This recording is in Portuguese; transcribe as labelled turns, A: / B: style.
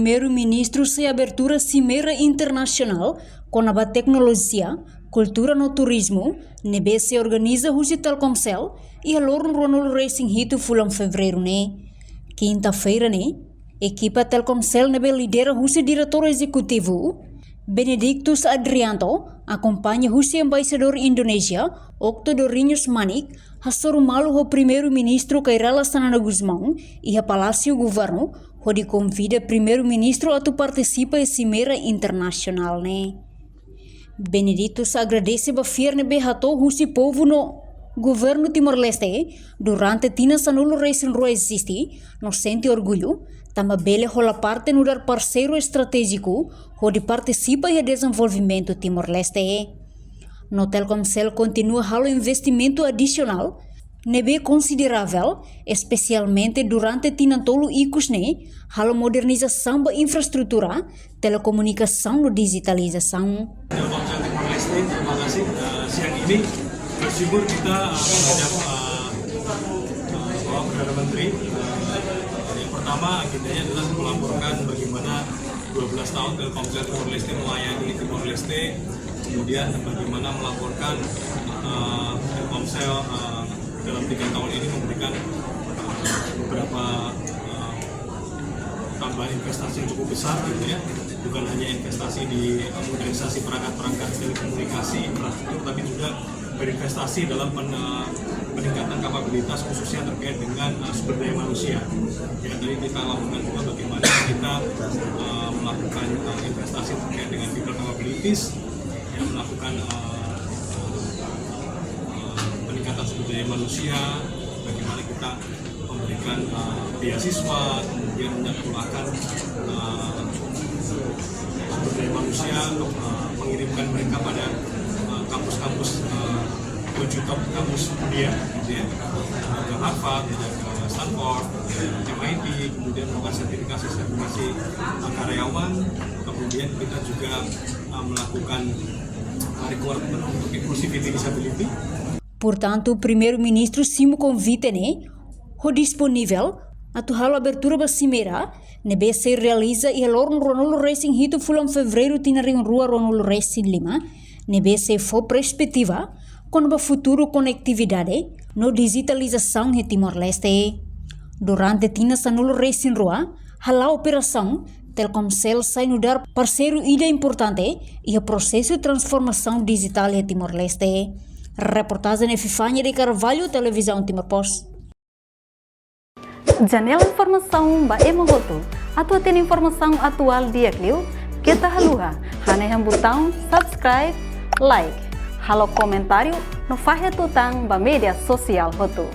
A: primeiro-ministro se abertura Cimeira Internacional com a tecnologia, cultura no turismo, nebe se organiza o Telkomsel e a Lorne Ronald Racing Hito fulam fevereiro, né? Quinta-feira, né? Equipa Telkomsel nebe lidera o diretor executivo, Benedictus Adrianto, acompanha o embaixador Indonésia, Octo Dorinhos Manik, Hassorumalu o primeiro-ministro Kairala Sanana Guzmão e a Palácio Governo, onde convida primeiro-ministro a participar em Cimeira Internacional, né? Benedictus agradece a firme behato o povo no governo Timor-Leste durante tina sanulo racing ro existe, no sente orgulho, tama bele rola parte no dar parceiro estratégico, onde participa em desenvolvimento Timor-Leste. No Telkomsel continua halo investimento adicional, nebe considerável, especialmente durante tinantolo icus ne, halo modernização da infraestrutura, telecomunicação e digitalização.
B: Telkomsel Timor-Leste, terima kasih. Siang ini bersyukur kita menghadap Bapak Perdana Menteri. Yang pertama agendanya adalah melaporkan bagaimana 12 tahun Telkomsel Timor-Leste melayani Timor-Leste, kemudian bagaimana melaporkan Telkomsel dalam 3 tahun ini memberikan beberapa tambahan investasi yang cukup besar gitu ya, bukan hanya investasi di modernisasi perangkat-perangkat telekomunikasi infrastruktur, tapi juga berinvestasi dalam peningkatan kapabilitas khususnya terkait dengan sumber daya manusia. Ya, tadi kita lakukan juga bagaimana kita melakukan investasi terkait dengan people capabilities, yang melakukan peningkatan sumber daya manusia, bagaimana kita memberikan beasiswa, kemudian menyalurkan sumber daya manusia untuk mengirimkan mereka pada kampus-kampus tujuh top kampus dunia, gitu ya, ke Harvard, ke Stanford, ke MIT, kemudian melakukan sertifikasi karyawan, kemudian kita juga melakukan requirement untuk inclusivity disability.
A: Portanto, o primeiro-ministro Simo convite né, o disponível a halo abertura da cimeira, nebe se realiza e a Lorne Ronald Racing Hito fulam fevereiro tinaring rua Ronald Racing 5, nebe se for perspectiva com a futuro conectividade no digitalização em Timor-Leste. Durante tina sanulo Racing Rua, hala operação Telkomsel sai no dar parceiro ida importante e o processo de transformação digital em Timor-Leste. Reportagem Epifânia de Carvalho, Televisão Timor-Post.
C: Janela informação ba emogoto. Atua tem informação atual dia Clio. Kita haluha. Haneham botão subscribe, like. Halo comentário no faixa tutang ba media sosial hotu.